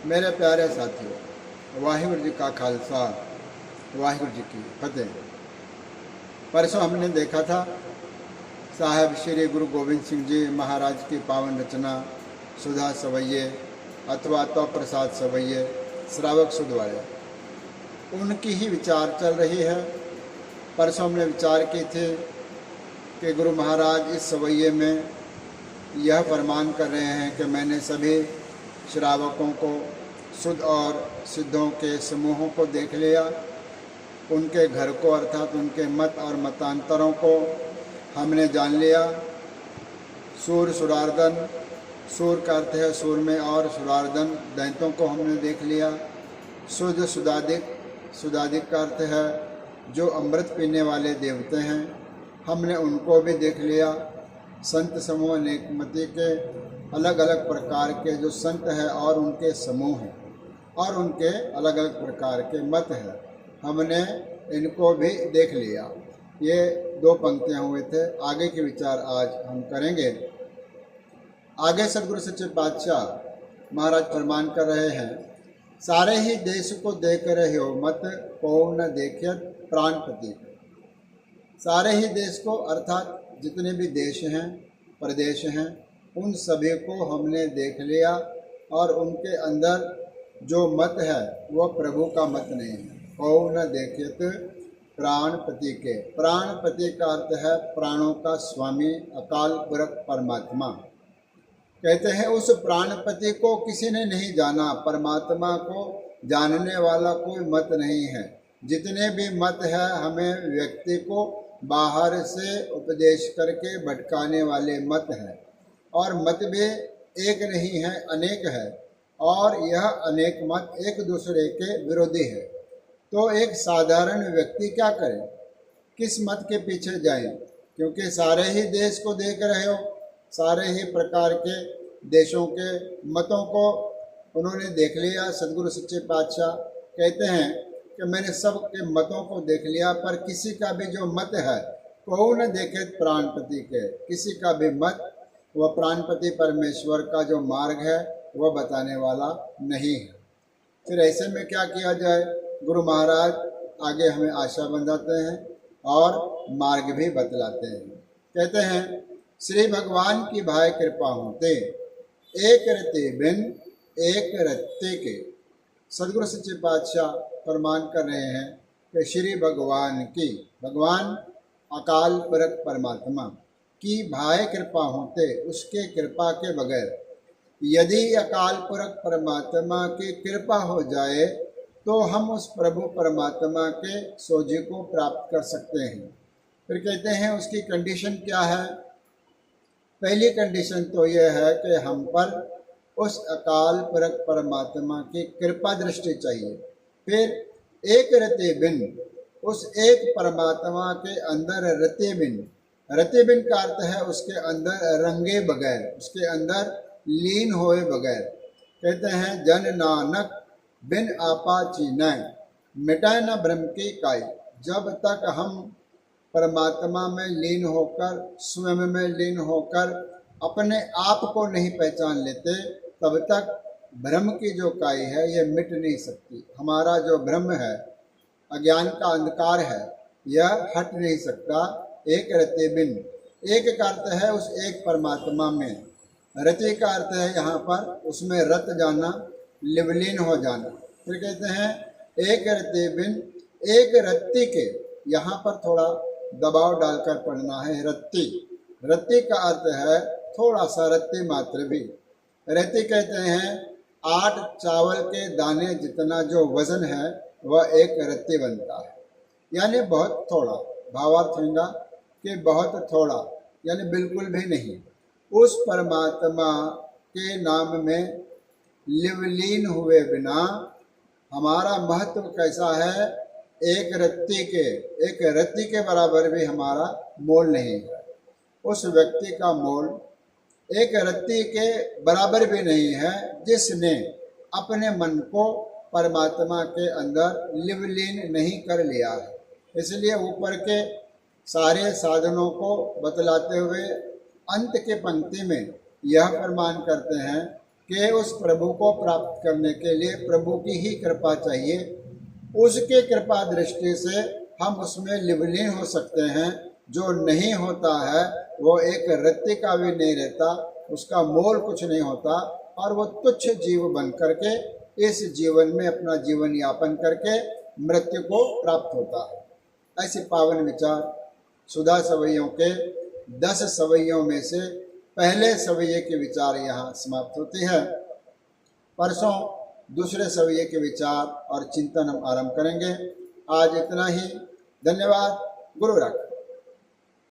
मेरे प्यारे साथियों, वाहिगुरु जी का खालसा, वाहिगुरु जी की फतेह। परसों हमने देखा था साहब श्री गुरु गोविंद सिंह जी महाराज की पावन रचना सुधा सवैये अथवा तो प्रसाद सवैये श्रावक सुधवाए, उनकी ही विचार चल रही है। परसों हमने विचार की थी कि गुरु महाराज इस सवैये में यह फरमान कर रहे हैं कि मैंने सभी श्रावकों को शुद्ध और सिद्धों के समूहों को देख लिया, उनके घर को अर्थात उनके मत और मतांतरों को हमने जान लिया। सूर सुरार्दन, सूर का अर्थ है सूर में, और सुरार्दन दैत्यों को हमने देख लिया। शुद्ध सुदादिक, सुदादिक का अर्थ है जो अमृत पीने वाले देवते हैं, हमने उनको भी देख लिया। संत समूह नेकमति के अलग अलग प्रकार के जो संत हैं और उनके समूह हैं और उनके अलग अलग प्रकार के मत हैं, हमने इनको भी देख लिया। ये दो पंक्तियाँ हुए थे। आगे के विचार आज हम करेंगे। आगे सदगुरु सच्चे पातशाह महाराज फरमान कर रहे हैं, सारे ही देश को देख रहे हो मत को न देखियत प्राणपति। सारे ही देश को अर्थात जितने भी देश हैं, प्रदेश हैं, उन सभी को हमने देख लिया और उनके अंदर जो मत है वह प्रभु का मत नहीं है। कौ न देखित प्राणपति के, प्राणपति का अर्थ है प्राणों का स्वामी अकाल पुरख परमात्मा। कहते हैं उस प्राणपति को किसी ने नहीं जाना, परमात्मा को जानने वाला कोई मत नहीं है। जितने भी मत है हमें व्यक्ति को बाहर से उपदेश करके भटकाने वाले मत हैं, और मत भी एक नहीं है, अनेक है, और यह अनेक मत एक दूसरे के विरोधी है। तो एक साधारण व्यक्ति क्या करे, किस मत के पीछे जाए? क्योंकि सारे ही देश को देख रहे हो, सारे ही प्रकार के देशों के मतों को उन्होंने देख लिया। सदगुरु सच्चे पातशाह कहते हैं कि मैंने सब के मतों को देख लिया, पर किसी का भी जो मत है को न देखे प्राणपति के, किसी का भी मत वह प्राणपति परमेश्वर का जो मार्ग है वह बताने वाला नहीं है। फिर ऐसे में क्या किया जाए? गुरु महाराज आगे हमें आशा बंधाते हैं और मार्ग भी बतलाते हैं। कहते हैं, श्री भगवान की भाई कृपा होते एक रत्ते बिन एक रत्ते के। सदगुरु सच्चे पातशाह फरमान कर रहे हैं कि श्री भगवान की, भगवान अकाल पुरख परमात्मा की भाई कृपा होते, उसके कृपा के बगैर यदि अकाल पुरख परमात्मा की कृपा हो जाए तो हम उस प्रभु परमात्मा के सोझे को प्राप्त कर सकते हैं। फिर कहते हैं उसकी कंडीशन क्या है? पहली कंडीशन तो यह है कि हम पर उस अकाल पुरख परमात्मा की कृपा दृष्टि चाहिए। फिर एक रते बिन, उस एक परमात्मा के अंदर रते बिन, रते बिन का अर्थ है उसके अंदर रंगे बगैर, उसके अंदर लीन होए बगैर। कहते हैं, जन नानक बिन आपा चीनय मिटाए न ब्रह्म की काई। जब तक हम परमात्मा में लीन होकर, स्वयं में लीन होकर अपने आप को नहीं पहचान लेते, तब तक ब्रह्म की जो काई है यह मिट नहीं सकती। हमारा जो ब्रह्म है, अज्ञान का अंधकार है, यह हट नहीं सकता। एक रते बिन, एक का अर्थ है उस एक परमात्मा में, रति का अर्थ है यहाँ पर उसमें रत जाना, लिवलीन हो जाना। फिर कहते हैं एक रति बिन एक रत्ती के, यहाँ पर थोड़ा दबाव डालकर पढ़ना है। रत्ती, रत्ती का अर्थ है थोड़ा सा, रत्ती मात्र भी। रत्ती कहते हैं 8 चावल के दाने जितना जो वजन है वह एक रत्ती बनता है, यानी बहुत थोड़ा। भावार्थ होगा कि बहुत थोड़ा, यानी बिल्कुल भी नहीं। उस परमात्मा के नाम में लिवलीन हुए बिना हमारा महत्व कैसा है? एक रत्ती के, एक रत्ती के बराबर भी हमारा मोल नहीं है। उस व्यक्ति का मोल एक रत्ती के बराबर भी नहीं है जिसने अपने मन को परमात्मा के अंदर लिवलीन नहीं कर लिया है। इसलिए ऊपर के सारे साधनों को बतलाते हुए अंत के पंक्ति में यह फरमान करते हैं कि उस प्रभु को प्राप्त करने के लिए प्रभु की ही कृपा चाहिए। उसके कृपा दृष्टि से हम उसमें लिवलीन हो सकते हैं। जो नहीं होता है वो एक रत्ती का भी नहीं रहता, उसका मोल कुछ नहीं होता, और वो तुच्छ जीव बन करके इस जीवन में अपना जीवन यापन करके मृत्यु को प्राप्त होता है। ऐसे पावन विचार सुधा सवैयों के 10 सवैयों में से पहले सवैये के विचार यहाँ समाप्त होते हैं। परसों दूसरे सवैये के विचार और चिंतन हम आरंभ करेंगे। आज इतना ही। धन्यवाद। गुरु रख।